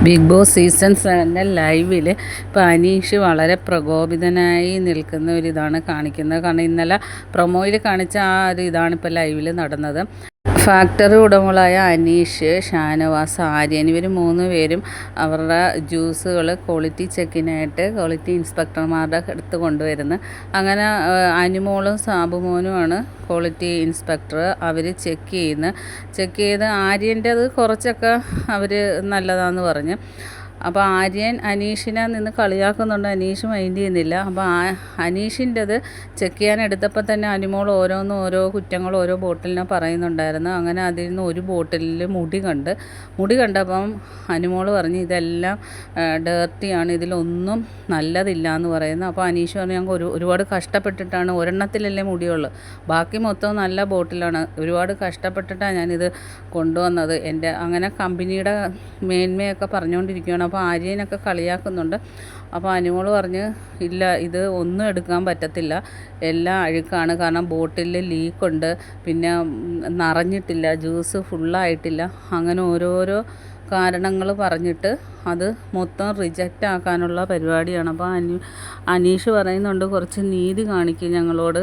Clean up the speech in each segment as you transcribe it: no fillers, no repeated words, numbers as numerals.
Big boss season 7 ലൈവിൽ ഇപ്പോൾ അനീഷ് വളരെ പ്രകോപിതനായി നിൽക്കുന്ന ഒരിതാണ് കാണിക്കുന്നത്. കാരണം ഇന്നലെ പ്രൊമോയിൽ കാണിച്ച ആ ഒരു ഇതാണ് ഇപ്പോൾ ലൈവിൽ നടന്നത്. ഫാക്ടറി ഉടമകളായ അനീഷ്, ഷാനവാസ്, ആര്യൻ ഇവർ 3 പേരും അവരുടെ ജ്യൂസുകൾ ക്വാളിറ്റി ചെക്കിനായിട്ട് ക്വാളിറ്റി ഇൻസ്പെക്ടർമാരുടെ അടുത്ത് കൊണ്ടുവരുന്നു. അങ്ങനെ അനുമോളും സാബുമോനുമാണ് ക്വാളിറ്റി ഇൻസ്പെക്ടർ. അവർ ചെക്ക് ചെയ്ത് ആര്യൻ്റേത് കുറച്ചൊക്കെ അവർ നല്ലതാണെന്ന് പറഞ്ഞ്. അപ്പോൾ ആര്യൻ അനീഷിനെ നിന്ന് കളിയാക്കുന്നുണ്ട്. അനീഷ് മൈൻഡ് ചെയ്യുന്നില്ല. അപ്പോൾ അനീഷിൻ്റെത് ചെക്ക് ചെയ്യാൻ എടുത്തപ്പോൾ തന്നെ അനുമോൾ ഓരോ കുറ്റങ്ങൾ ഓരോ ബോട്ടിലിനെ പറയുന്നുണ്ടായിരുന്നു. അങ്ങനെ അതിൽ നിന്ന് ഒരു ബോട്ടിലിൽ മുടി കണ്ടപ്പം അനുമോൾ പറഞ്ഞു ഇതെല്ലാം ഡേർട്ടിയാണ്, ഇതിലൊന്നും നല്ലതില്ല എന്ന് പറയുന്നു. അപ്പോൾ അനീഷ് പറഞ്ഞു ഞങ്ങൾ ഒരുപാട് കഷ്ടപ്പെട്ടിട്ടാണ്, ഒരെണ്ണത്തിലല്ലേ മുടിയുള്ളൂ, ബാക്കി മൊത്തം നല്ല ബോട്ടിലാണ്, ഒരുപാട് കഷ്ടപ്പെട്ടിട്ടാണ് ഞാനിത് കൊണ്ടുവന്നത്. എൻ്റെ അങ്ങനെ കമ്പനിയുടെ മേന്മയൊക്കെ പറഞ്ഞുകൊണ്ടിരിക്കുകയാണ്. അപ്പോൾ ആര്യനൊക്കെ കളിയാക്കുന്നുണ്ട്. അപ്പോൾ അനുമോൾ പറഞ്ഞ് ഇല്ല, ഇത് ഒന്നും എടുക്കാൻ പറ്റത്തില്ല, എല്ലാം അഴുക്കാണ്. കാരണം ബോട്ടിൽ ലീക്കുണ്ട്, പിന്നെ നിറഞ്ഞിട്ടില്ല, ജ്യൂസ് ഫുള്ളായിട്ടില്ല, അങ്ങനെ ഓരോരോ കാരണങ്ങൾ പറഞ്ഞിട്ട് അത് മൊത്തം റിജക്റ്റ് ആക്കാനുള്ള പരിപാടിയാണ്. അപ്പോൾ അനീഷ് പറയുന്നുണ്ട് കുറച്ച് നീതി കാണിക്കും ഞങ്ങളോട്,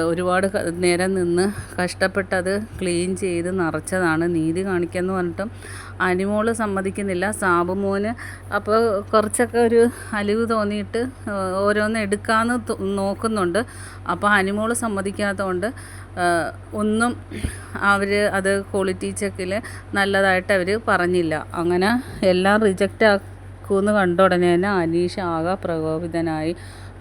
ഒരുപാട് നേരം നിന്ന് കഷ്ടപ്പെട്ടത് ക്ലീൻ ചെയ്ത് നിറച്ചതാണ്, നീതി കാണിക്കാമെന്ന് പറഞ്ഞിട്ടും അനുമോൾ സമ്മതിക്കുന്നില്ല. സാബുമോന് അപ്പോൾ കുറച്ചൊക്കെ ഒരു അലിവ് തോന്നിയിട്ട് ഓരോന്ന് എടുക്കാമെന്ന് നോക്കുന്നുണ്ട്. അപ്പോൾ അനുമോൾ സമ്മതിക്കാത്തതുകൊണ്ട് ഒന്നും അവർ അത് ക്വാളിറ്റി ചെക്കിൽ നല്ലതായിട്ട് അവർ പറഞ്ഞില്ല. അങ്ങനെ എല്ലാം റിജക്റ്റ് ആക്കുമെന്ന് കണ്ട ഉടനെ തന്നെ അനീഷ് ആകെ പ്രകോപിതനായി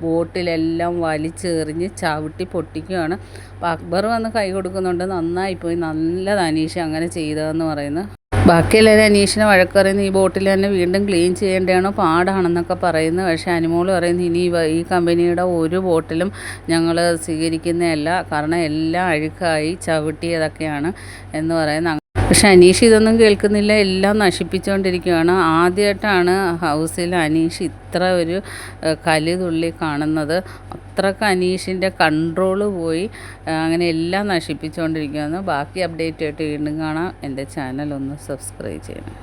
ബോട്ടിലെല്ലാം വലിച്ചെറിഞ്ഞ് ചവിട്ടി പൊട്ടിക്കുകയാണ്. അപ്പോൾ അക്ബർ വന്ന് കൈ കൊടുക്കുന്നുണ്ട്, നന്നായിപ്പോയി, നല്ലത് അനീഷ് അങ്ങനെ ചെയ്തതെന്ന് പറയുന്നു. ബാക്കിയെല്ലാവരും അനീഷിനെ വഴക്ക് പറയുന്നു, ഈ ബോട്ടിൽ തന്നെ വീണ്ടും ക്ലീൻ ചെയ്യേണ്ടതാണോ, പാടാണെന്നൊക്കെ പറയുന്നു. പക്ഷേ അനുമോൾ പറയുന്നു ഇനി ഈ കമ്പനിയുടെ ഒരു ബോട്ടിലും ഞങ്ങൾ സ്വീകരിക്കുന്നതല്ല, കാരണം എല്ലാം അഴുക്കായി ചവിട്ടിയതൊക്കെയാണ് എന്ന് പറയുന്നു. പക്ഷെ അനീഷ് ഇതൊന്നും കേൾക്കുന്നില്ല, എല്ലാം നശിപ്പിച്ചുകൊണ്ടിരിക്കുകയാണ്. ആദ്യമായിട്ടാണ് ഹൗസിൽ അനീഷ് ഇത്ര ഒരു കലിതുള്ളി കാണുന്നത്. അത്രയ്ക്ക് അനീഷിൻ്റെ കൺട്രോള് പോയി, അങ്ങനെ എല്ലാം നശിപ്പിച്ചുകൊണ്ടിരിക്കുകയാണ്. ബാക്കി അപ്ഡേറ്റ് ആയിട്ട് വീണ്ടും കാണാം. എൻ്റെ ചാനൽ ഒന്ന് സബ്സ്ക്രൈബ് ചെയ്യണം.